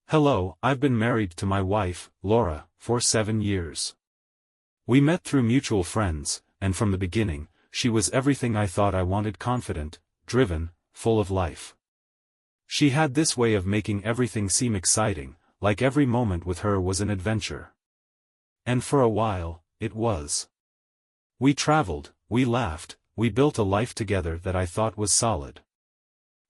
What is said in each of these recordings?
Hello, I've been married to my wife, Laura, for 7 years. We met through mutual friends, and from the beginning, she was everything I thought I wanted: confident, driven, full of life. She had this way of making everything seem exciting, like every moment with her was an adventure. And for a while, it was. We traveled, we laughed, we built a life together that I thought was solid.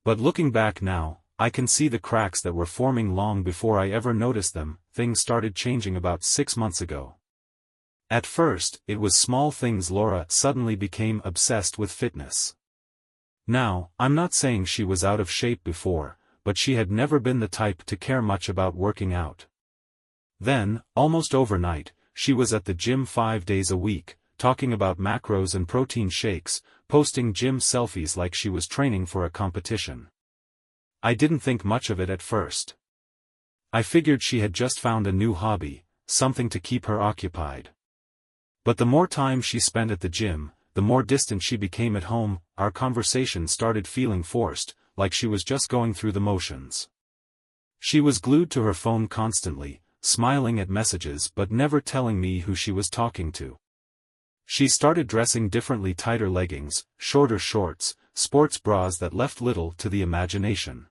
But looking back now, I can see the cracks that were forming long before I ever noticed them. Things started changing about 6 months ago. At first, it was small things. Laura suddenly became obsessed with fitness. Now, I'm not saying she was out of shape before, but she had never been the type to care much about working out. Then, almost overnight, she was at the gym 5 days a week, talking about macros and protein shakes, posting gym selfies like she was training for a competition. I didn't think much of it at first. I figured she had just found a new hobby, something to keep her occupied. But the more time she spent at the gym, the more distant she became at home. Our conversation started feeling forced, like she was just going through the motions. She was glued to her phone constantly, smiling at messages but never telling me who she was talking to. She started dressing differently: tighter leggings, shorter shorts, sports bras that left little to the imagination.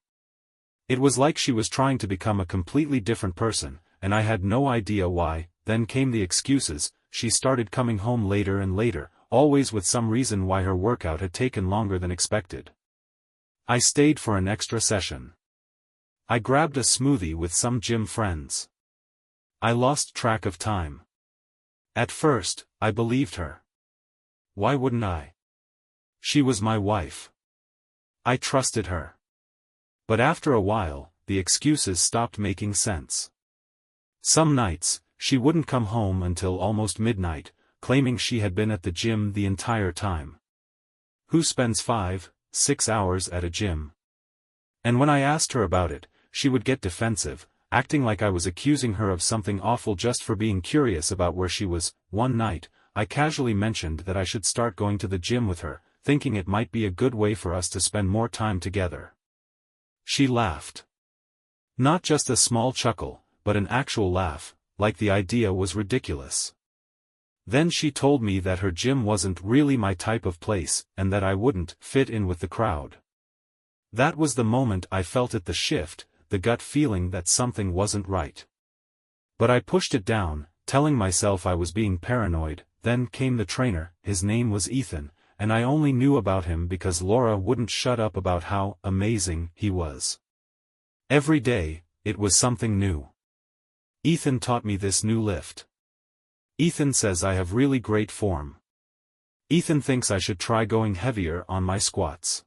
It was like she was trying to become a completely different person, and I had no idea why. Then came the excuses. She started coming home later and later, always with some reason why her workout had taken longer than expected. I stayed for an extra session. I grabbed a smoothie with some gym friends. I lost track of time. At first, I believed her. Why wouldn't I? She was my wife. I trusted her. But after a while, the excuses stopped making sense. Some nights, she wouldn't come home until almost midnight, claiming she had been at the gym the entire time. Who spends 5-6 hours at a gym? And when I asked her about it, she would get defensive, acting like I was accusing her of something awful just for being curious about where she was. One night, I casually mentioned that I should start going to the gym with her, thinking it might be a good way for us to spend more time together. She laughed. Not just a small chuckle, but an actual laugh, like the idea was ridiculous. Then she told me that her gym wasn't really my type of place, and that I wouldn't fit in with the crowd. That was the moment I felt it: the shift, the gut feeling that something wasn't right. But I pushed it down, telling myself I was being paranoid. Then came the trainer. His name was Ethan, and I only knew about him because Laura wouldn't shut up about how amazing he was. Every day, it was something new. Ethan taught me this new lift. Ethan says I have really great form. Ethan thinks I should try going heavier on my squats.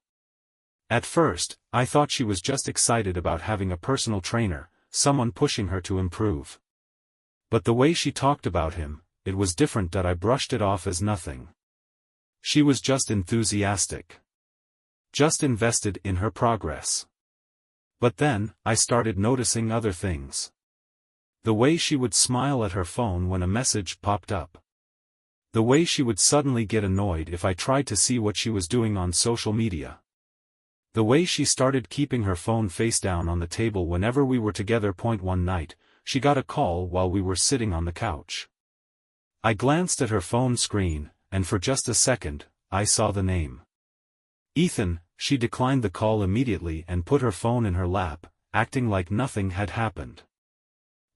At first, I thought she was just excited about having a personal trainer, someone pushing her to improve. But the way she talked about him, it was different. That I brushed it off as nothing. She was just enthusiastic. Just invested in her progress. But then, I started noticing other things. The way she would smile at her phone when a message popped up. The way she would suddenly get annoyed if I tried to see what she was doing on social media. The way she started keeping her phone face down on the table whenever we were together. One night, she got a call while we were sitting on the couch. I glanced at her phone screen, and for just a second, I saw the name. Ethan. She declined the call immediately and put her phone in her lap, acting like nothing had happened.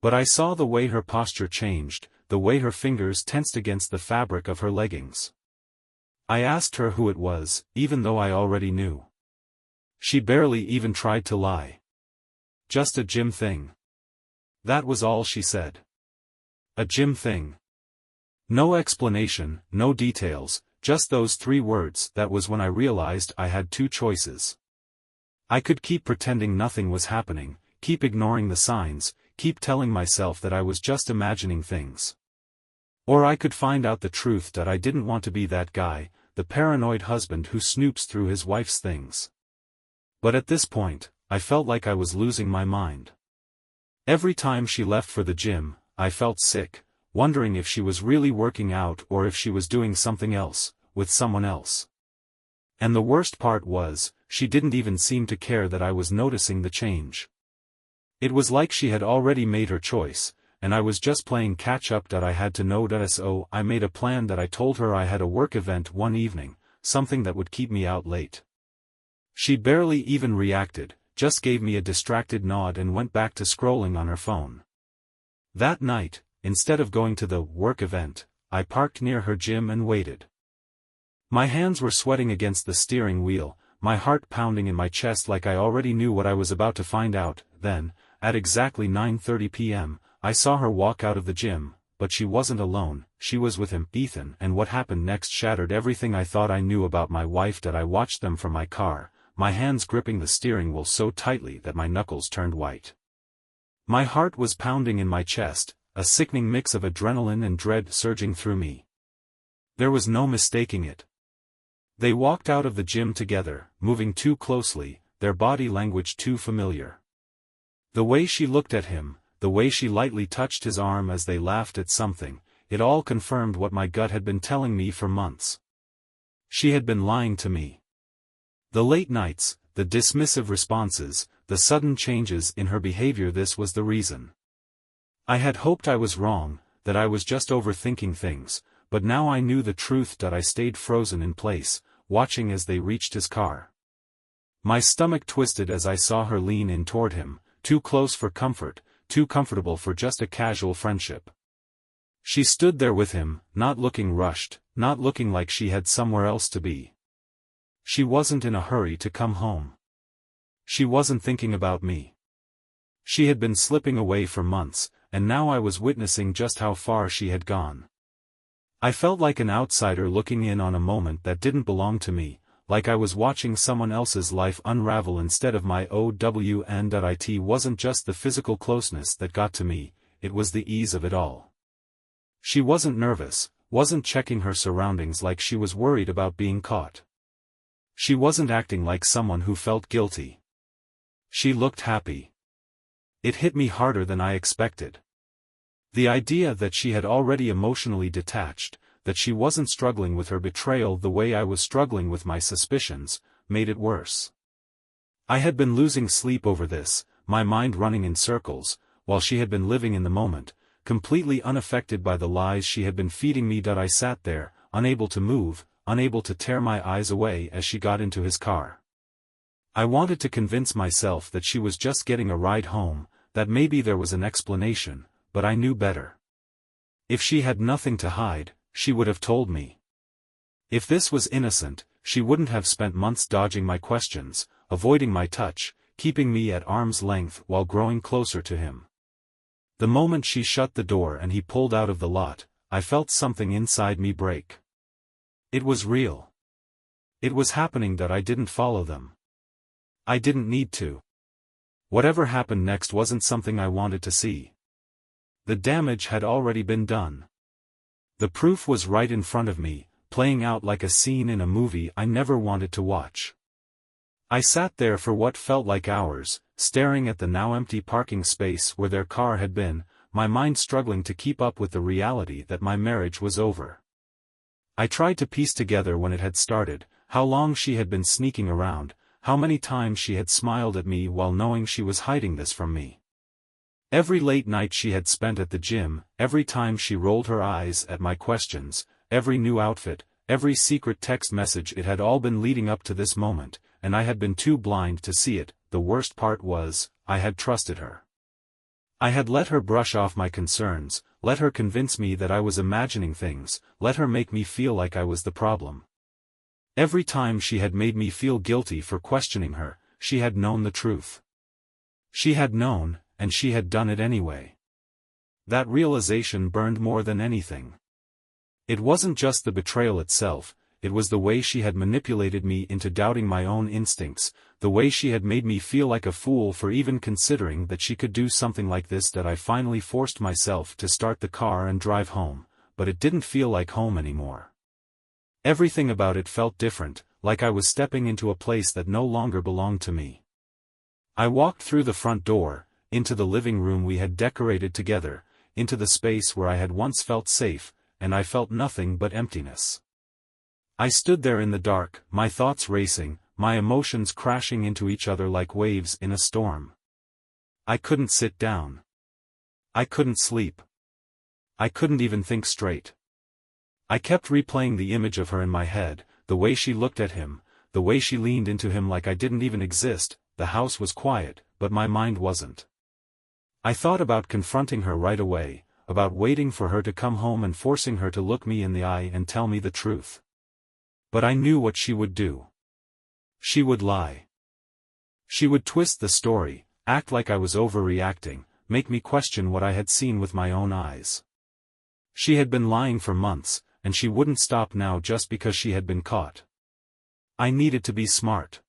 But I saw the way her posture changed, the way her fingers tensed against the fabric of her leggings. I asked her who it was, even though I already knew. She barely even tried to lie. Just a gym thing. That was all she said. A gym thing. No explanation, no details, just those 3 words. That was when I realized I had 2 choices. I could keep pretending nothing was happening, keep ignoring the signs, keep telling myself that I was just imagining things. Or I could find out the truth: that I didn't want to be that guy, the paranoid husband who snoops through his wife's things. But at this point, I felt like I was losing my mind. Every time she left for the gym, I felt sick, wondering if she was really working out or if she was doing something else, with someone else. And the worst part was, she didn't even seem to care that I was noticing the change. It was like she had already made her choice, and I was just playing catch-up. I had to know. So I made a plan. I told her I had a work event one evening, something that would keep me out late. She barely even reacted, just gave me a distracted nod and went back to scrolling on her phone. That night, instead of going to the work event, I parked near her gym and waited. My hands were sweating against the steering wheel, my heart pounding in my chest like I already knew what I was about to find out. Then, at exactly 9:30 p.m., I saw her walk out of the gym, but she wasn't alone, she was with him, Ethan. And what happened next shattered everything I thought I knew about my wife. I watched them from my car, my hands gripping the steering wheel so tightly that my knuckles turned white. My heart was pounding in my chest, a sickening mix of adrenaline and dread surging through me. There was no mistaking it. They walked out of the gym together, moving too closely, their body language too familiar. The way she looked at him, the way she lightly touched his arm as they laughed at something, it all confirmed what my gut had been telling me for months. She had been lying to me. The late nights, the dismissive responses, the sudden changes in her behavior, this was the reason. I had hoped I was wrong, that I was just overthinking things, but now I knew the truth. I stayed frozen in place, watching as they reached his car. My stomach twisted as I saw her lean in toward him, too close for comfort, too comfortable for just a casual friendship. She stood there with him, not looking rushed, not looking like she had somewhere else to be. She wasn't in a hurry to come home. She wasn't thinking about me. She had been slipping away for months, and now I was witnessing just how far she had gone. I felt like an outsider looking in on a moment that didn't belong to me, like I was watching someone else's life unravel instead of my own. It wasn't just the physical closeness that got to me, it was the ease of it all. She wasn't nervous, wasn't checking her surroundings like she was worried about being caught. She wasn't acting like someone who felt guilty. She looked happy. It hit me harder than I expected. The idea that she had already emotionally detached, that she wasn't struggling with her betrayal the way I was struggling with my suspicions, made it worse. I had been losing sleep over this, my mind running in circles, while she had been living in the moment, completely unaffected by the lies she had been feeding me. I sat there, unable to move, unable to tear my eyes away as she got into his car. I wanted to convince myself that she was just getting a ride home, that maybe there was an explanation, but I knew better. If she had nothing to hide, she would have told me. If this was innocent, she wouldn't have spent months dodging my questions, avoiding my touch, keeping me at arm's length while growing closer to him. The moment she shut the door and he pulled out of the lot, I felt something inside me break. It was real. It was happening. I didn't follow them. I didn't need to. Whatever happened next wasn't something I wanted to see. The damage had already been done. The proof was right in front of me, playing out like a scene in a movie I never wanted to watch. I sat there for what felt like hours, staring at the now empty parking space where their car had been, my mind struggling to keep up with the reality that my marriage was over. I tried to piece together when it had started, how long she had been sneaking around, how many times she had smiled at me while knowing she was hiding this from me. Every late night she had spent at the gym, every time she rolled her eyes at my questions, every new outfit, every secret text message, it had all been leading up to this moment, and I had been too blind to see it. The worst part was, I had trusted her. I had let her brush off my concerns, let her convince me that I was imagining things, let her make me feel like I was the problem. Every time she had made me feel guilty for questioning her, she had known the truth. She had known, and she had done it anyway. That realization burned more than anything. It wasn't just the betrayal itself, it was the way she had manipulated me into doubting my own instincts, the way she had made me feel like a fool for even considering that she could do something like this. That I finally forced myself to start the car and drive home, but it didn't feel like home anymore. Everything about it felt different, like I was stepping into a place that no longer belonged to me. I walked through the front door, into the living room we had decorated together, into the space where I had once felt safe, and I felt nothing but emptiness. I stood there in the dark, my thoughts racing, my emotions crashing into each other like waves in a storm. I couldn't sit down. I couldn't sleep. I couldn't even think straight. I kept replaying the image of her in my head, the way she looked at him, the way she leaned into him like I didn't even exist. The house was quiet, but my mind wasn't. I thought about confronting her right away, about waiting for her to come home and forcing her to look me in the eye and tell me the truth. But I knew what she would do. She would lie. She would twist the story, act like I was overreacting, make me question what I had seen with my own eyes. She had been lying for months, and she wouldn't stop now just because she had been caught. I needed to be smart.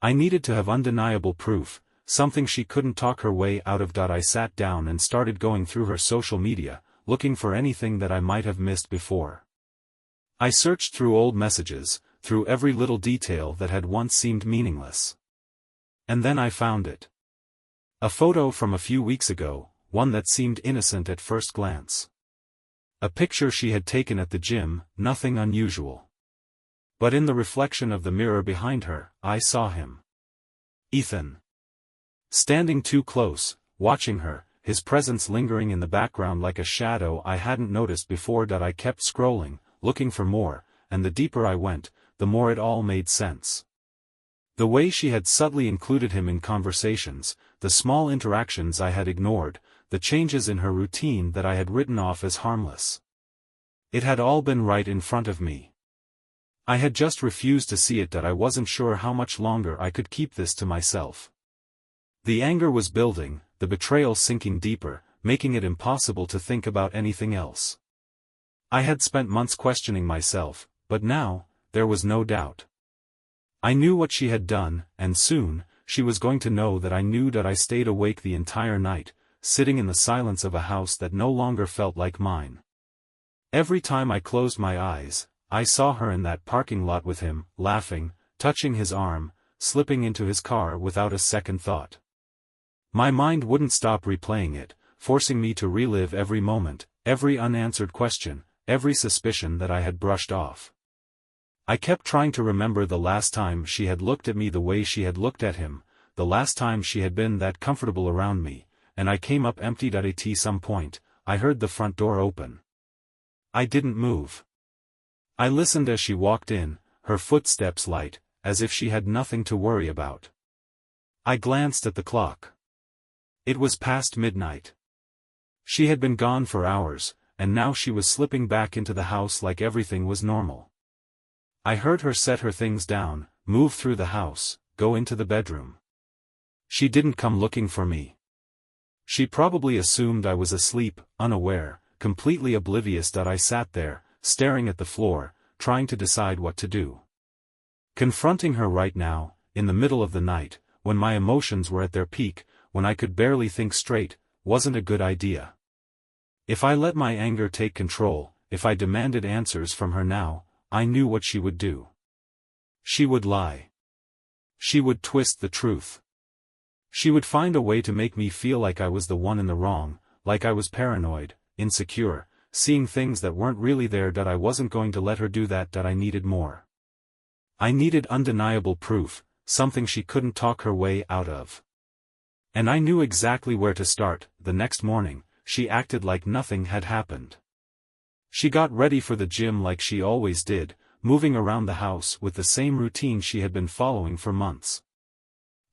I needed to have undeniable proof, something she couldn't talk her way out of. I sat down and started going through her social media, looking for anything that I might have missed before. I searched through old messages, through every little detail that had once seemed meaningless. And then I found it. A photo from a few weeks ago, one that seemed innocent at first glance. A picture she had taken at the gym, nothing unusual. But in the reflection of the mirror behind her, I saw him. Ethan. Standing too close, watching her, his presence lingering in the background like a shadow I hadn't noticed before. I kept scrolling, looking for more, and the deeper I went, the more it all made sense. The way she had subtly included him in conversations, the small interactions I had ignored, the changes in her routine that I had written off as harmless. It had all been right in front of me. I had just refused to see it. I wasn't sure how much longer I could keep this to myself. The anger was building, the betrayal sinking deeper, making it impossible to think about anything else. I had spent months questioning myself, but now, there was no doubt. I knew what she had done, and soon, she was going to know that I knew. I stayed awake the entire night, sitting in the silence of a house that no longer felt like mine. Every time I closed my eyes, I saw her in that parking lot with him, laughing, touching his arm, slipping into his car without a second thought. My mind wouldn't stop replaying it, forcing me to relive every moment, every unanswered question, every suspicion that I had brushed off. I kept trying to remember the last time she had looked at me the way she had looked at him, the last time she had been that comfortable around me, and I came up empty. At some point, I heard the front door open. I didn't move. I listened as she walked in, her footsteps light, as if she had nothing to worry about. I glanced at the clock. It was past midnight. She had been gone for hours, and now she was slipping back into the house like everything was normal. I heard her set her things down, move through the house, go into the bedroom. She didn't come looking for me. She probably assumed I was asleep, unaware, completely oblivious. I sat there, staring at the floor, trying to decide what to do. Confronting her right now, in the middle of the night, when my emotions were at their peak, when I could barely think straight, wasn't a good idea. If I let my anger take control, if I demanded answers from her now, I knew what she would do. She would lie. She would twist the truth. She would find a way to make me feel like I was the one in the wrong, like I was paranoid, insecure, seeing things that weren't really there. I wasn't going to let her do that. I needed more. I needed undeniable proof, something she couldn't talk her way out of. And I knew exactly where to start. The next morning, she acted like nothing had happened. She got ready for the gym like she always did, moving around the house with the same routine she had been following for months.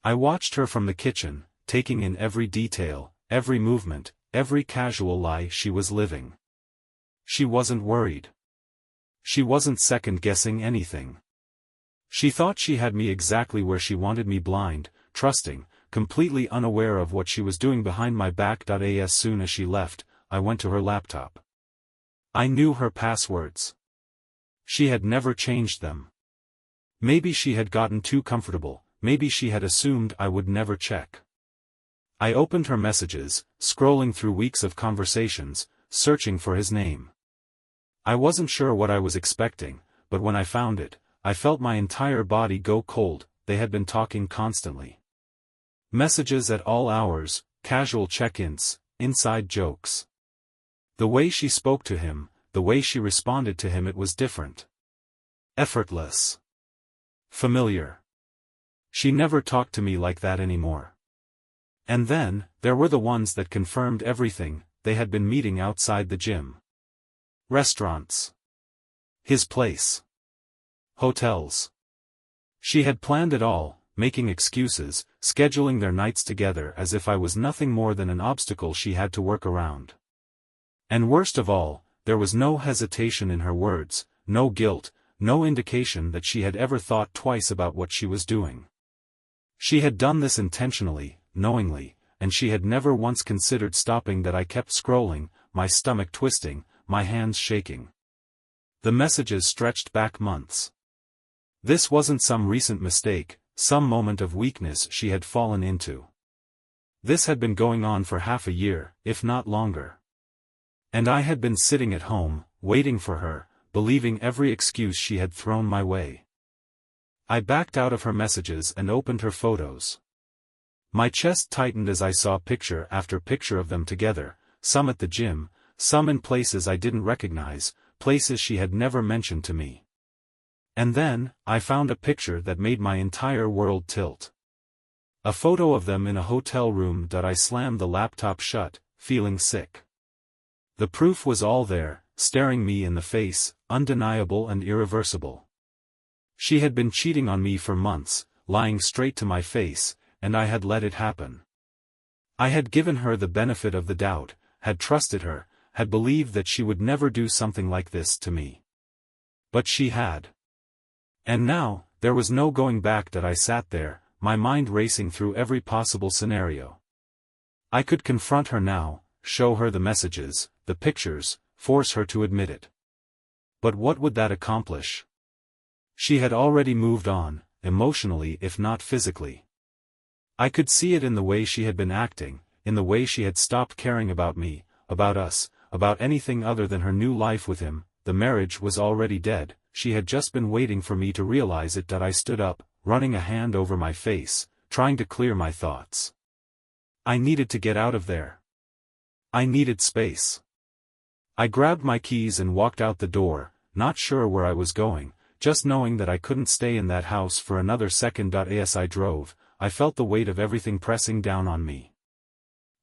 I watched her from the kitchen, taking in every detail, every movement, every casual lie she was living. She wasn't worried. She wasn't second-guessing anything. She thought she had me exactly where she wanted me, blind, trusting, completely unaware of what she was doing behind my back. As soon as she left, I went to her laptop. I knew her passwords. She had never changed them. Maybe she had gotten too comfortable, maybe she had assumed I would never check. I opened her messages, scrolling through weeks of conversations, searching for his name. I wasn't sure what I was expecting, but when I found it, I felt my entire body go cold. They had been talking constantly. Messages at all hours, casual check-ins, inside jokes. The way she spoke to him, the way she responded to him, it was different. Effortless. Familiar. She never talked to me like that anymore. And then, there were the ones that confirmed everything. They had been meeting outside the gym. Restaurants. His place. Hotels. She had planned it all, making excuses, scheduling their nights together as if I was nothing more than an obstacle she had to work around. And worst of all, there was no hesitation in her words, no guilt, no indication that she had ever thought twice about what she was doing. She had done this intentionally, knowingly, and she had never once considered stopping. That I kept scrolling, my stomach twisting, my hands shaking. The messages stretched back months. This wasn't some recent mistake, some moment of weakness she had fallen into. This had been going on for half a year, if not longer. And I had been sitting at home, waiting for her, believing every excuse she had thrown my way. I backed out of her messages and opened her photos. My chest tightened as I saw picture after picture of them together, some at the gym, some in places I didn't recognize, places she had never mentioned to me. And then, I found a picture that made my entire world tilt. A photo of them in a hotel room. I slammed the laptop shut, feeling sick. The proof was all there, staring me in the face, undeniable and irreversible. She had been cheating on me for months, lying straight to my face, and I had let it happen. I had given her the benefit of the doubt, had trusted her, had believed that she would never do something like this to me. But she had. And now, there was no going back. I sat there, my mind racing through every possible scenario. I could confront her now, show her the messages, the pictures, force her to admit it. But what would that accomplish? She had already moved on, emotionally if not physically. I could see it in the way she had been acting, in the way she had stopped caring about me, about us, about anything other than her new life with him. The marriage was already dead, she had just been waiting for me to realize it. I stood up, running a hand over my face, trying to clear my thoughts. I needed to get out of there. I needed space. I grabbed my keys and walked out the door, not sure where I was going, just knowing that I couldn't stay in that house for another second. As I drove, I felt the weight of everything pressing down on me.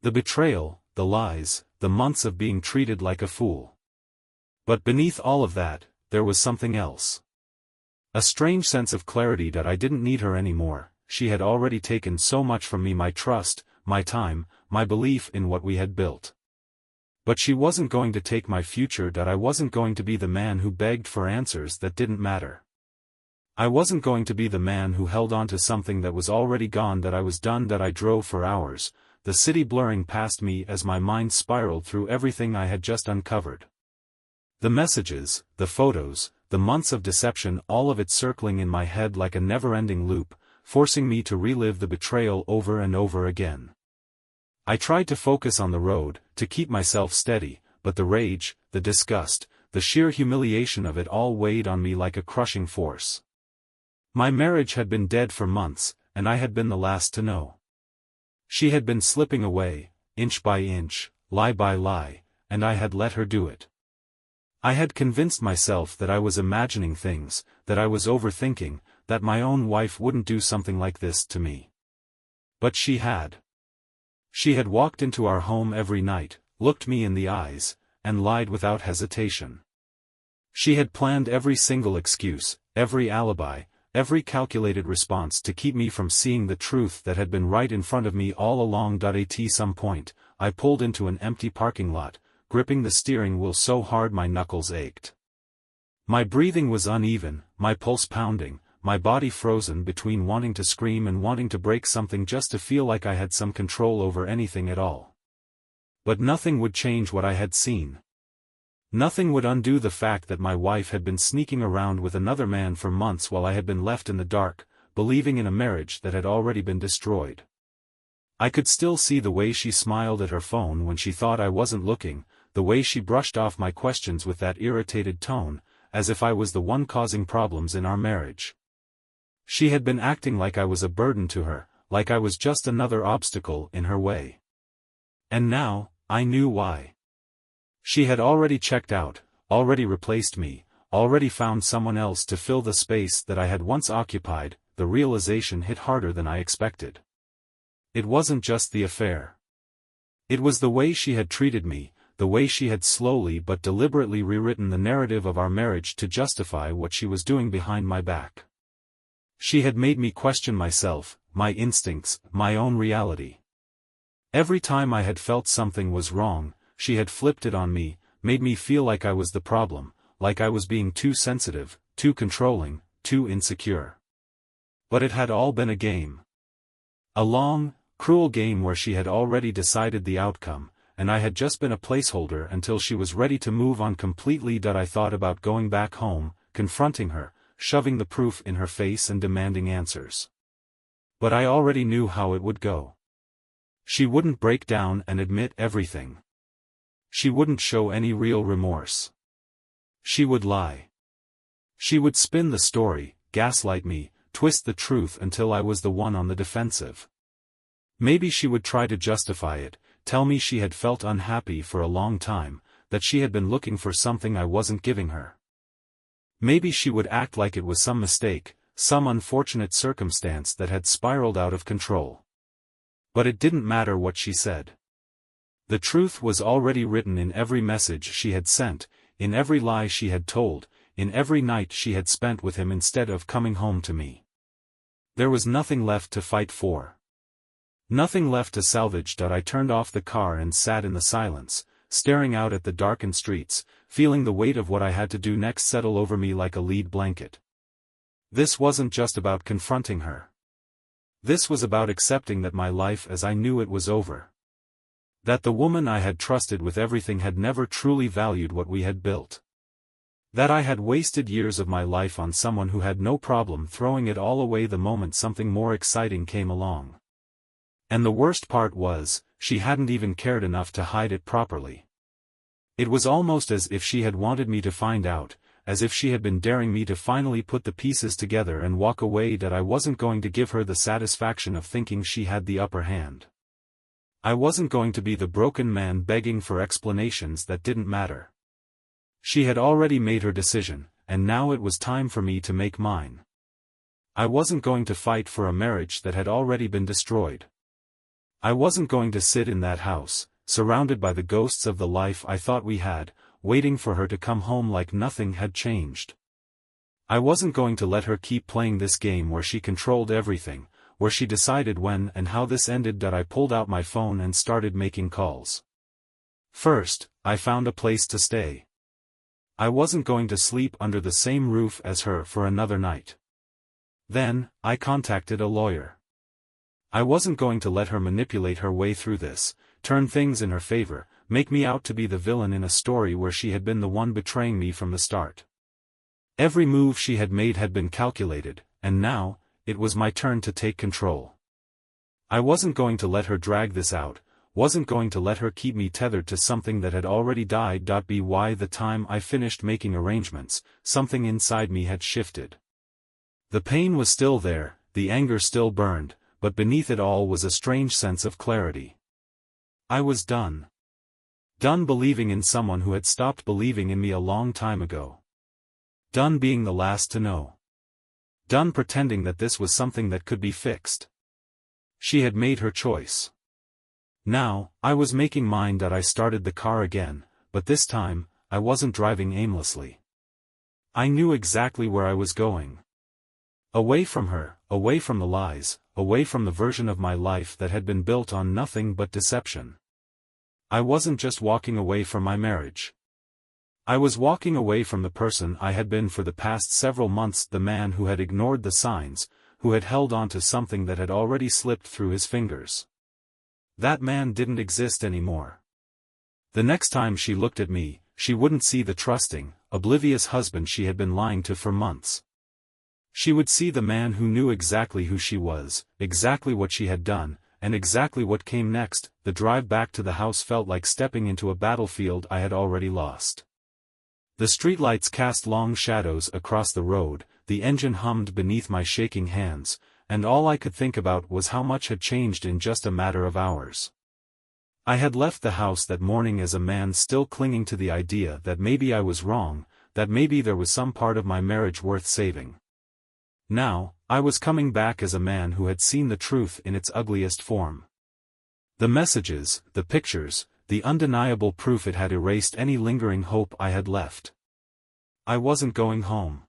The betrayal, the lies, the months of being treated like a fool. But beneath all of that, there was something else. A strange sense of clarity. I didn't need her anymore. She had already taken so much from me, my trust, my time, my belief in what we had built. But she wasn't going to take my future. I wasn't going to be the man who begged for answers that didn't matter. I wasn't going to be the man who held on to something that was already gone. I was done. I drove for hours, the city blurring past me as my mind spiraled through everything I had just uncovered. The messages, the photos, the months of deception, all of it circling in my head like a never-ending loop, forcing me to relive the betrayal over and over again. I tried to focus on the road, to keep myself steady, but the rage, the disgust, the sheer humiliation of it all weighed on me like a crushing force. My marriage had been dead for months, and I had been the last to know. She had been slipping away, inch by inch, lie by lie, and I had let her do it. I had convinced myself that I was imagining things, that I was overthinking, that my own wife wouldn't do something like this to me. But she had. She had walked into our home every night, looked me in the eyes, and lied without hesitation. She had planned every single excuse, every alibi, every calculated response to keep me from seeing the truth that had been right in front of me all along. At some point, I pulled into an empty parking lot, gripping the steering wheel so hard my knuckles ached. My breathing was uneven, my pulse pounding, my body frozen between wanting to scream and wanting to break something just to feel like I had some control over anything at all. But nothing would change what I had seen. Nothing would undo the fact that my wife had been sneaking around with another man for months while I had been left in the dark, believing in a marriage that had already been destroyed. I could still see the way she smiled at her phone when she thought I wasn't looking, the way she brushed off my questions with that irritated tone, as if I was the one causing problems in our marriage. She had been acting like I was a burden to her, like I was just another obstacle in her way. And now, I knew why. She had already checked out, already replaced me, already found someone else to fill the space that I had once occupied. The realization hit harder than I expected. It wasn't just the affair. It was the way she had treated me, the way she had slowly but deliberately rewritten the narrative of our marriage to justify what she was doing behind my back. She had made me question myself, my instincts, my own reality. Every time I had felt something was wrong, she had flipped it on me, made me feel like I was the problem, like I was being too sensitive, too controlling, too insecure. But it had all been a game. A long, cruel game where she had already decided the outcome, and I had just been a placeholder until she was ready to move on completely. I thought about going back home, confronting her, shoving the proof in her face and demanding answers. But I already knew how it would go. She wouldn't break down and admit everything. She wouldn't show any real remorse. She would lie. She would spin the story, gaslight me, twist the truth until I was the one on the defensive. Maybe she would try to justify it, tell me she had felt unhappy for a long time, that she had been looking for something I wasn't giving her. Maybe she would act like it was some mistake, some unfortunate circumstance that had spiraled out of control. But it didn't matter what she said. The truth was already written in every message she had sent, in every lie she had told, in every night she had spent with him instead of coming home to me. There was nothing left to fight for. Nothing left to salvage. I turned off the car and sat in the silence, staring out at the darkened streets, feeling the weight of what I had to do next settle over me like a lead blanket. This wasn't just about confronting her. This was about accepting that my life as I knew it was over. That the woman I had trusted with everything had never truly valued what we had built. That I had wasted years of my life on someone who had no problem throwing it all away the moment something more exciting came along. And the worst part was, she hadn't even cared enough to hide it properly. It was almost as if she had wanted me to find out, as if she had been daring me to finally put the pieces together and walk away. That I wasn't going to give her the satisfaction of thinking she had the upper hand. I wasn't going to be the broken man begging for explanations that didn't matter. She had already made her decision, and now it was time for me to make mine. I wasn't going to fight for a marriage that had already been destroyed. I wasn't going to sit in that house, surrounded by the ghosts of the life I thought we had, waiting for her to come home like nothing had changed. I wasn't going to let her keep playing this game where she controlled everything, where she decided when and how this ended. I pulled out my phone and started making calls. First, I found a place to stay. I wasn't going to sleep under the same roof as her for another night. Then, I contacted a lawyer. I wasn't going to let her manipulate her way through this, turn things in her favor, make me out to be the villain in a story where she had been the one betraying me from the start. Every move she had made had been calculated, and now, it was my turn to take control. I wasn't going to let her drag this out, wasn't going to let her keep me tethered to something that had already died. By the time I finished making arrangements, something inside me had shifted. The pain was still there, the anger still burned, but beneath it all was a strange sense of clarity. I was done. Done believing in someone who had stopped believing in me a long time ago. Done being the last to know. Done pretending that this was something that could be fixed. She had made her choice. Now, I was making mine. I started the car again, but this time, I wasn't driving aimlessly. I knew exactly where I was going. Away from her, away from the lies, away from the version of my life that had been built on nothing but deception. I wasn't just walking away from my marriage. I was walking away from the person I had been for the past several months, the man who had ignored the signs, who had held on to something that had already slipped through his fingers. That man didn't exist anymore. The next time she looked at me, she wouldn't see the trusting, oblivious husband she had been lying to for months. She would see the man who knew exactly who she was, exactly what she had done, and exactly what came next. The drive back to the house felt like stepping into a battlefield I had already lost. The streetlights cast long shadows across the road, the engine hummed beneath my shaking hands, and all I could think about was how much had changed in just a matter of hours. I had left the house that morning as a man still clinging to the idea that maybe I was wrong, that maybe there was some part of my marriage worth saving. Now, I was coming back as a man who had seen the truth in its ugliest form. The messages, the pictures, the undeniable proof it had erased any lingering hope I had left. I wasn't going home.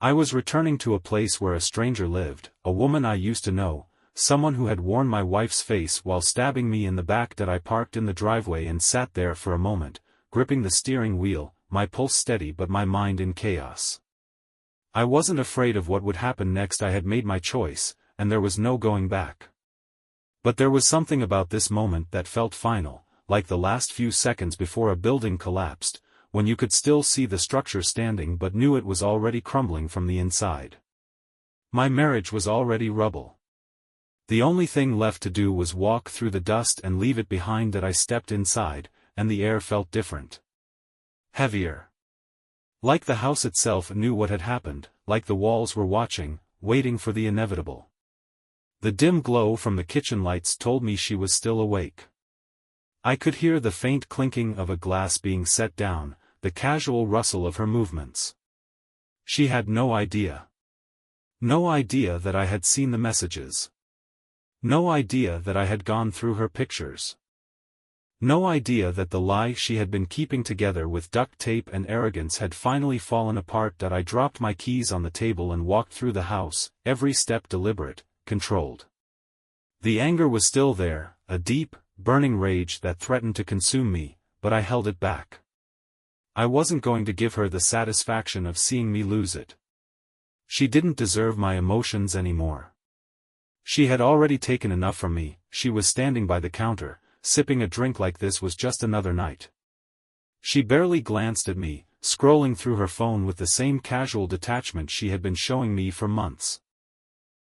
I was returning to a place where a stranger lived, a woman I used to know, someone who had worn my wife's face while stabbing me in the back. That I parked in the driveway and sat there for a moment, gripping the steering wheel, my pulse steady but my mind in chaos. I wasn't afraid of what would happen next. I had made my choice, and there was no going back. But there was something about this moment that felt final, like the last few seconds before a building collapsed, when you could still see the structure standing but knew it was already crumbling from the inside. My marriage was already rubble. The only thing left to do was walk through the dust and leave it behind. That I stepped inside, and the air felt different. Heavier. Like the house itself knew what had happened, like the walls were watching, waiting for the inevitable. The dim glow from the kitchen lights told me she was still awake. I could hear the faint clinking of a glass being set down, the casual rustle of her movements. She had no idea. No idea that I had seen the messages. No idea that I had gone through her pictures. No idea that the lie she had been keeping together with duct tape and arrogance had finally fallen apart. That I dropped my keys on the table and walked through the house, every step deliberate, controlled. The anger was still there, a deep, burning rage that threatened to consume me, but I held it back. I wasn't going to give her the satisfaction of seeing me lose it. She didn't deserve my emotions anymore. She had already taken enough from me. She was standing by the counter, sipping a drink like this was just another night. She barely glanced at me, scrolling through her phone with the same casual detachment she had been showing me for months.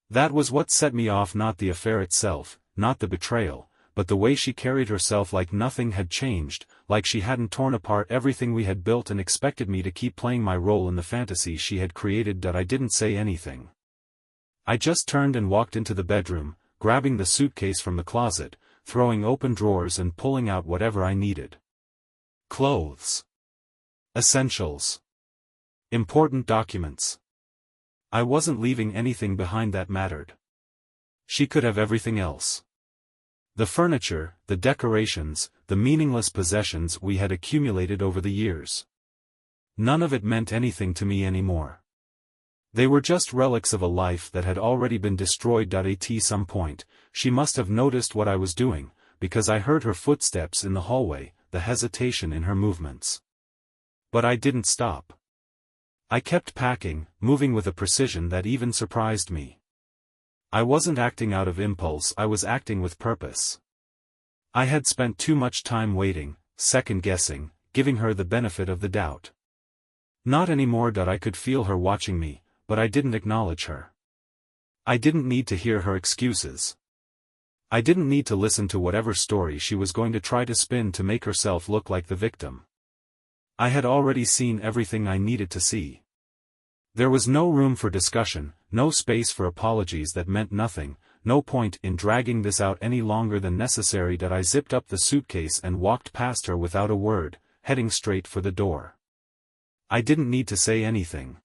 That was what set me off, not the affair itself, not the betrayal, but the way she carried herself, like nothing had changed, like she hadn't torn apart everything we had built and expected me to keep playing my role in the fantasy she had created. That I didn't say anything. I just turned and walked into the bedroom, grabbing the suitcase from the closet, throwing open drawers and pulling out whatever I needed. Clothes. Essentials. Important documents. I wasn't leaving anything behind that mattered. She could have everything else. The furniture, the decorations, the meaningless possessions we had accumulated over the years. None of it meant anything to me anymore. They were just relics of a life that had already been destroyed. At some point, she must have noticed what I was doing, because I heard her footsteps in the hallway, the hesitation in her movements. But I didn't stop. I kept packing, moving with a precision that even surprised me. I wasn't acting out of impulse, I was acting with purpose. I had spent too much time waiting, second-guessing, giving her the benefit of the doubt. Not anymore. I could feel her watching me, but I didn't acknowledge her. I didn't need to hear her excuses. I didn't need to listen to whatever story she was going to try to spin to make herself look like the victim. I had already seen everything I needed to see. There was no room for discussion, no space for apologies that meant nothing, no point in dragging this out any longer than necessary. I zipped up the suitcase and walked past her without a word, heading straight for the door. I didn't need to say anything.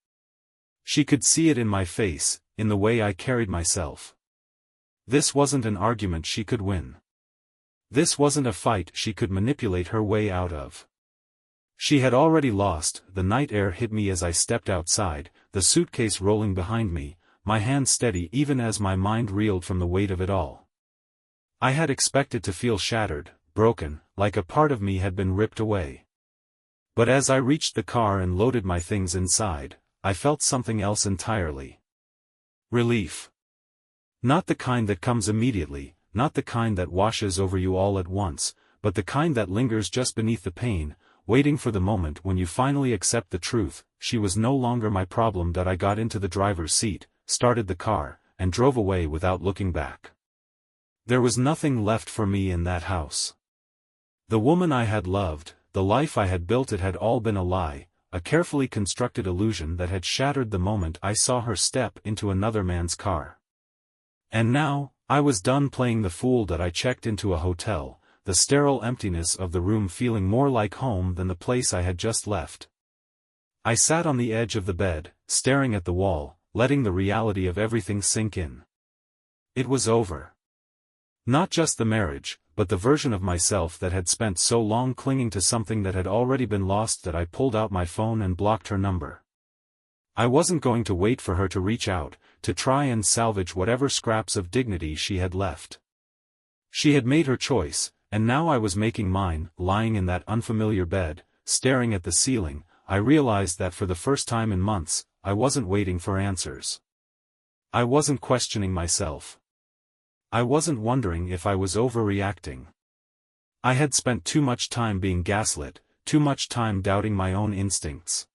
She could see it in my face, in the way I carried myself. This wasn't an argument she could win. This wasn't a fight she could manipulate her way out of. She had already lost. The night air hit me as I stepped outside, the suitcase rolling behind me, my hands steady even as my mind reeled from the weight of it all. I had expected to feel shattered, broken, like a part of me had been ripped away. But as I reached the car and loaded my things inside, I felt something else entirely. Relief. Not the kind that comes immediately, not the kind that washes over you all at once, but the kind that lingers just beneath the pain, waiting for the moment when you finally accept the truth. She was no longer my problem. I got into the driver's seat, started the car, and drove away without looking back. There was nothing left for me in that house. The woman I had loved, the life I had built, it had all been a lie, a carefully constructed illusion that had shattered the moment I saw her step into another man's car. And now, I was done playing the fool. I checked into a hotel, the sterile emptiness of the room feeling more like home than the place I had just left. I sat on the edge of the bed, staring at the wall, letting the reality of everything sink in. It was over. Not just the marriage, but the version of myself that had spent so long clinging to something that had already been lost that I pulled out my phone and blocked her number. I wasn't going to wait for her to reach out, to try and salvage whatever scraps of dignity she had left. She had made her choice, and now I was making mine. Lying in that unfamiliar bed, staring at the ceiling, I realized that for the first time in months, I wasn't waiting for answers. I wasn't questioning myself. I wasn't wondering if I was overreacting. I had spent too much time being gaslit, too much time doubting my own instincts.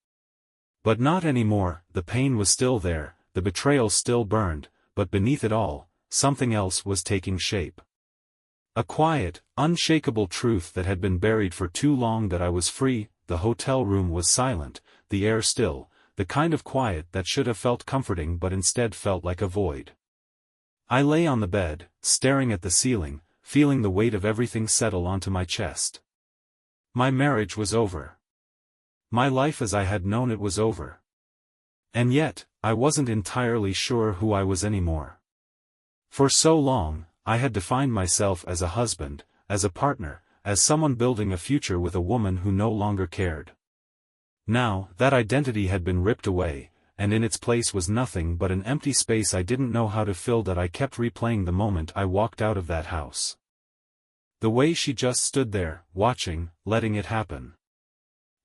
But not anymore. The pain was still there, the betrayal still burned, but beneath it all, something else was taking shape. A quiet, unshakable truth that had been buried for too long that I was free. The hotel room was silent, the air still, the kind of quiet that should have felt comforting but instead felt like a void. I lay on the bed, staring at the ceiling, feeling the weight of everything settle onto my chest. My marriage was over. My life as I had known it was over. And yet, I wasn't entirely sure who I was anymore. For so long, I had defined myself as a husband, as a partner, as someone building a future with a woman who no longer cared. Now, that identity had been ripped away, and in its place was nothing but an empty space I didn't know how to fill. That I kept replaying the moment I walked out of that house. The way she just stood there, watching, letting it happen.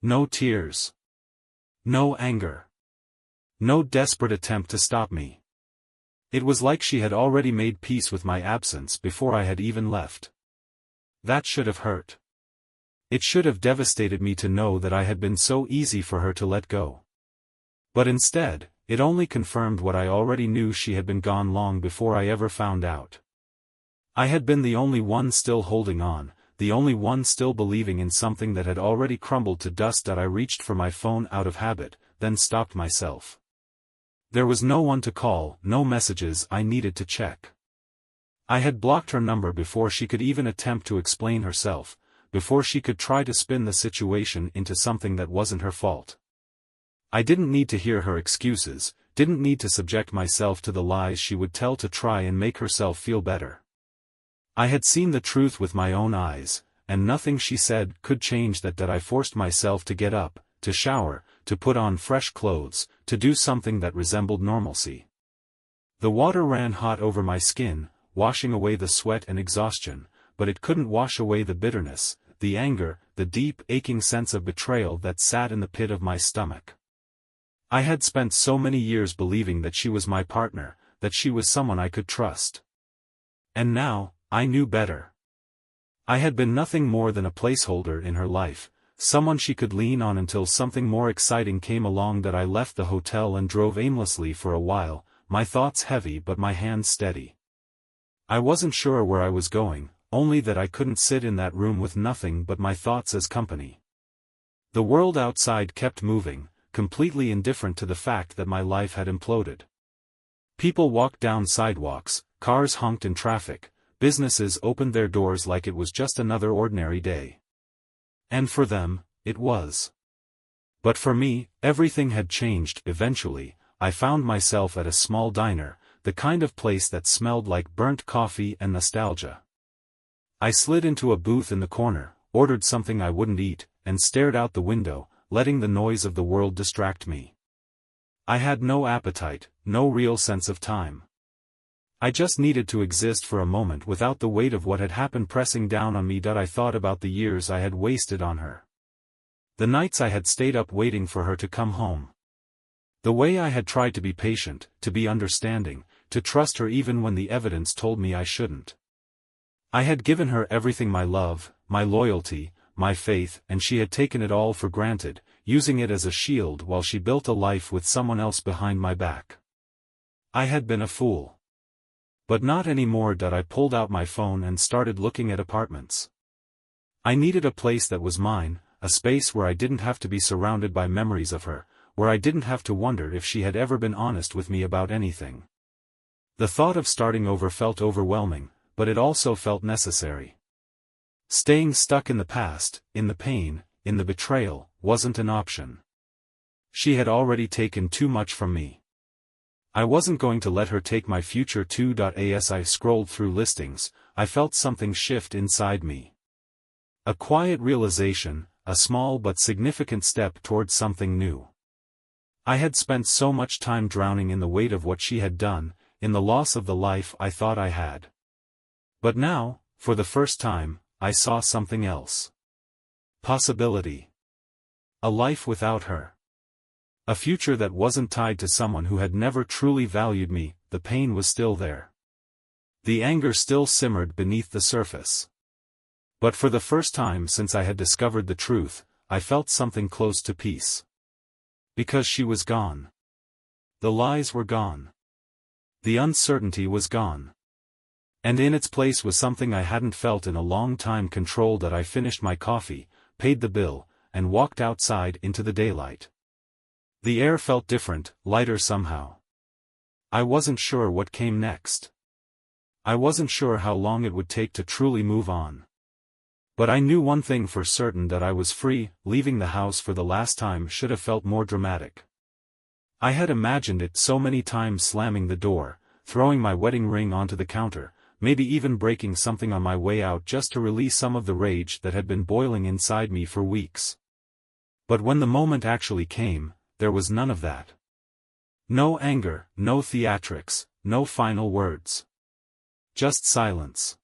No tears. No anger. No desperate attempt to stop me. It was like she had already made peace with my absence before I had even left. That should have hurt. It should have devastated me to know that I had been so easy for her to let go. But instead, it only confirmed what I already knew. She had been gone long before I ever found out. I had been the only one still holding on, the only one still believing in something that had already crumbled to dust. That I reached for my phone out of habit, then stopped myself. There was no one to call, no messages I needed to check. I had blocked her number before she could even attempt to explain herself, before she could try to spin the situation into something that wasn't her fault. I didn't need to hear her excuses, didn't need to subject myself to the lies she would tell to try and make herself feel better. I had seen the truth with my own eyes, and nothing she said could change that. I forced myself to get up, to shower, to put on fresh clothes, to do something that resembled normalcy. The water ran hot over my skin, washing away the sweat and exhaustion, but it couldn't wash away the bitterness, the anger, the deep, aching sense of betrayal that sat in the pit of my stomach. I had spent so many years believing that she was my partner, that she was someone I could trust. And now, I knew better. I had been nothing more than a placeholder in her life, someone she could lean on until something more exciting came along. That I left the hotel and drove aimlessly for a while, my thoughts heavy but my hands steady. I wasn't sure where I was going, only that I couldn't sit in that room with nothing but my thoughts as company. The world outside kept moving, completely indifferent to the fact that my life had imploded. People walked down sidewalks, cars honked in traffic, businesses opened their doors like it was just another ordinary day. And for them, it was. But for me, everything had changed. Eventually, I found myself at a small diner, the kind of place that smelled like burnt coffee and nostalgia. I slid into a booth in the corner, ordered something I wouldn't eat, and stared out the window, letting the noise of the world distract me. I had no appetite, no real sense of time. I just needed to exist for a moment without the weight of what had happened pressing down on me. I thought about the years I had wasted on her. The nights I had stayed up waiting for her to come home. The way I had tried to be patient, to be understanding, to trust her even when the evidence told me I shouldn't. I had given her everything: my love, my loyalty, my faith, and she had taken it all for granted, using it as a shield while she built a life with someone else behind my back. I had been a fool. But not anymore. I pulled out my phone and started looking at apartments. I needed a place that was mine, a space where I didn't have to be surrounded by memories of her, where I didn't have to wonder if she had ever been honest with me about anything. The thought of starting over felt overwhelming, but it also felt necessary. Staying stuck in the past, in the pain, in the betrayal, wasn't an option. She had already taken too much from me. I wasn't going to let her take my future too. As I scrolled through listings, I felt something shift inside me. A quiet realization, a small but significant step towards something new. I had spent so much time drowning in the weight of what she had done, in the loss of the life I thought I had. But now, for the first time, I saw something else. Possibility. A life without her. A future that wasn't tied to someone who had never truly valued me. The pain was still there. The anger still simmered beneath the surface. But for the first time since I had discovered the truth, I felt something close to peace. Because she was gone. The lies were gone. The uncertainty was gone. And in its place was something I hadn't felt in a long time: control. I finished my coffee, paid the bill, and walked outside into the daylight. The air felt different, lighter somehow. I wasn't sure what came next. I wasn't sure how long it would take to truly move on. But I knew one thing for certain: that I was free. Leaving the house for the last time should have felt more dramatic. I had imagined it so many times: slamming the door, throwing my wedding ring onto the counter, maybe even breaking something on my way out just to release some of the rage that had been boiling inside me for weeks. But when the moment actually came, there was none of that. No anger, no theatrics, no final words. Just silence.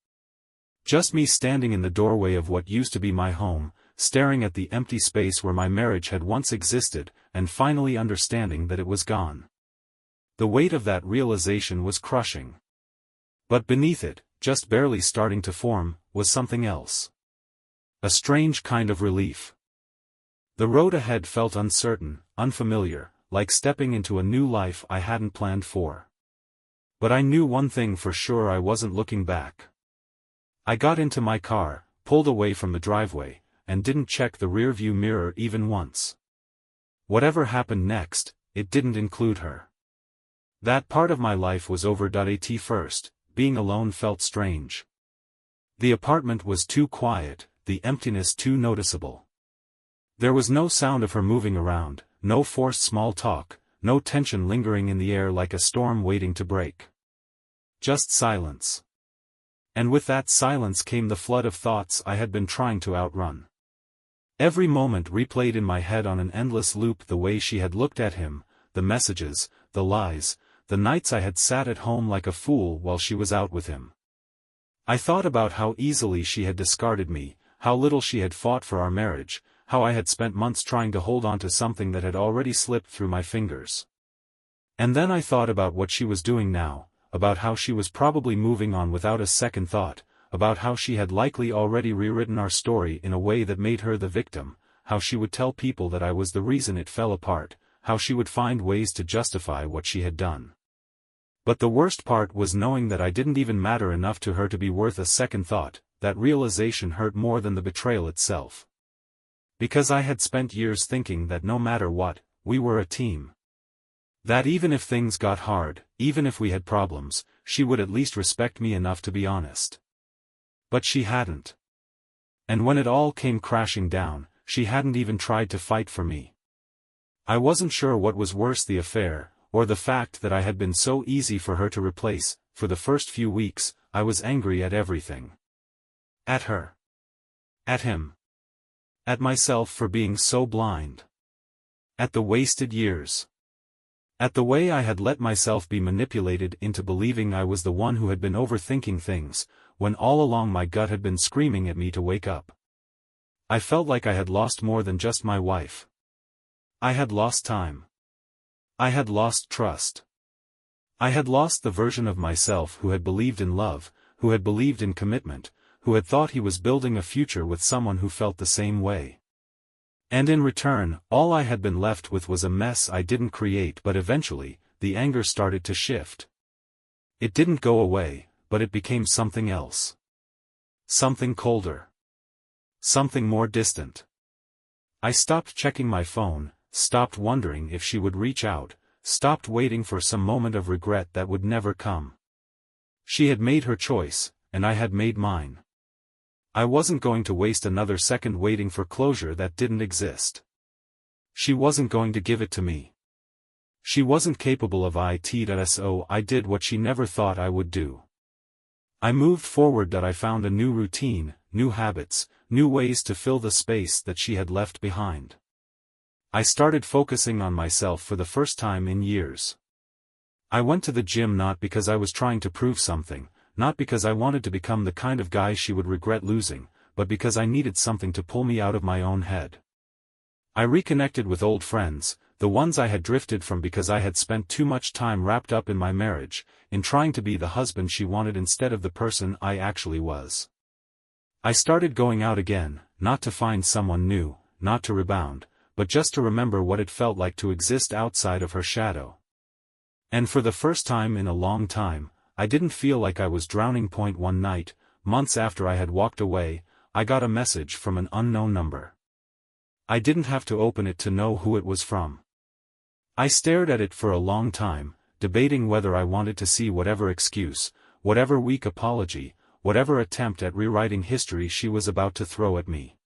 Just me standing in the doorway of what used to be my home, staring at the empty space where my marriage had once existed, and finally understanding that it was gone. The weight of that realization was crushing. But beneath it, just barely starting to form, was something else. A strange kind of relief. The road ahead felt uncertain, unfamiliar, like stepping into a new life I hadn't planned for. But I knew one thing for sure: I wasn't looking back. I got into my car, pulled away from the driveway, and didn't check the rearview mirror even once. Whatever happened next, it didn't include her. That part of my life was over. At first, being alone felt strange. The apartment was too quiet, the emptiness too noticeable. There was no sound of her moving around, no forced small talk, no tension lingering in the air like a storm waiting to break. Just silence. And with that silence came the flood of thoughts I had been trying to outrun. Every moment replayed in my head on an endless loop: the way she had looked at him, the messages, the lies, the nights I had sat at home like a fool while she was out with him. I thought about how easily she had discarded me, how little she had fought for our marriage, how I had spent months trying to hold on to something that had already slipped through my fingers. And then I thought about what she was doing now, about how she was probably moving on without a second thought, about how she had likely already rewritten our story in a way that made her the victim, how she would tell people that I was the reason it fell apart, how she would find ways to justify what she had done. But the worst part was knowing that I didn't even matter enough to her to be worth a second thought. That realization hurt more than the betrayal itself. Because I had spent years thinking that no matter what, we were a team. That even if things got hard, even if we had problems, she would at least respect me enough to be honest. But she hadn't. And when it all came crashing down, she hadn't even tried to fight for me. I wasn't sure what was worse: the affair, or the fact that I had been so easy for her to replace. For the first few weeks, I was angry at everything. At her. At him. At myself for being so blind. At the wasted years. At the way I had let myself be manipulated into believing I was the one who had been overthinking things, when all along my gut had been screaming at me to wake up. I felt like I had lost more than just my wife. I had lost time. I had lost trust. I had lost the version of myself who had believed in love, who had believed in commitment, who had thought he was building a future with someone who felt the same way. And in return, all I had been left with was a mess I didn't create. But eventually, the anger started to shift. It didn't go away, but it became something else. Something colder. Something more distant. I stopped checking my phone, stopped wondering if she would reach out, stopped waiting for some moment of regret that would never come. She had made her choice, and I had made mine. I wasn't going to waste another second waiting for closure that didn't exist. She wasn't going to give it to me. She wasn't capable of it, so I did what she never thought I would do. I moved forward. I found a new routine, new habits, new ways to fill the space that she had left behind. I started focusing on myself for the first time in years. I went to the gym not because I was trying to prove something, not because I wanted to become the kind of guy she would regret losing, but because I needed something to pull me out of my own head. I reconnected with old friends, the ones I had drifted from because I had spent too much time wrapped up in my marriage, in trying to be the husband she wanted instead of the person I actually was. I started going out again, not to find someone new, not to rebound, but just to remember what it felt like to exist outside of her shadow. And for the first time in a long time, I didn't feel like I was drowning. One night, months after I had walked away, I got a message from an unknown number. I didn't have to open it to know who it was from. I stared at it for a long time, debating whether I wanted to see whatever excuse, whatever weak apology, whatever attempt at rewriting history she was about to throw at me.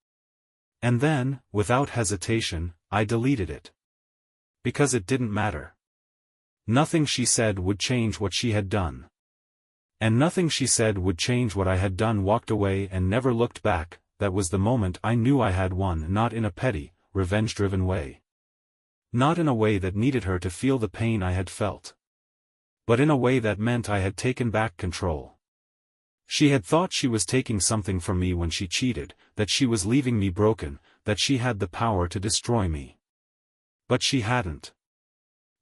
And then, without hesitation, I deleted it. Because it didn't matter. Nothing she said would change what she had done. And nothing she said would change what I had done. Walked away and never looked back. That was the moment I knew I had won, not in a petty, revenge-driven way. Not in a way that needed her to feel the pain I had felt. But in a way that meant I had taken back control. She had thought she was taking something from me when she cheated, that she was leaving me broken, that she had the power to destroy me. But she hadn't.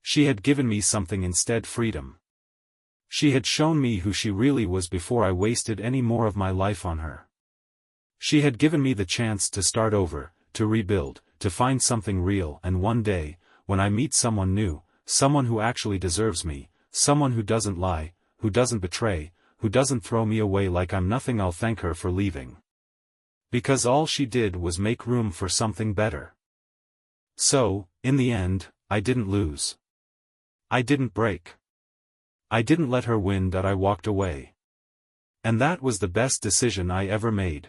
She had given me something instead: freedom. She had shown me who she really was before I wasted any more of my life on her. She had given me the chance to start over, to rebuild, to find something real. And one day, when I meet someone new, someone who actually deserves me, someone who doesn't lie, who doesn't betray, who doesn't throw me away like I'm nothing, I'll thank her for leaving. Because all she did was make room for something better. So, in the end, I didn't lose. I didn't break. I didn't let her win. I walked away. And that was the best decision I ever made.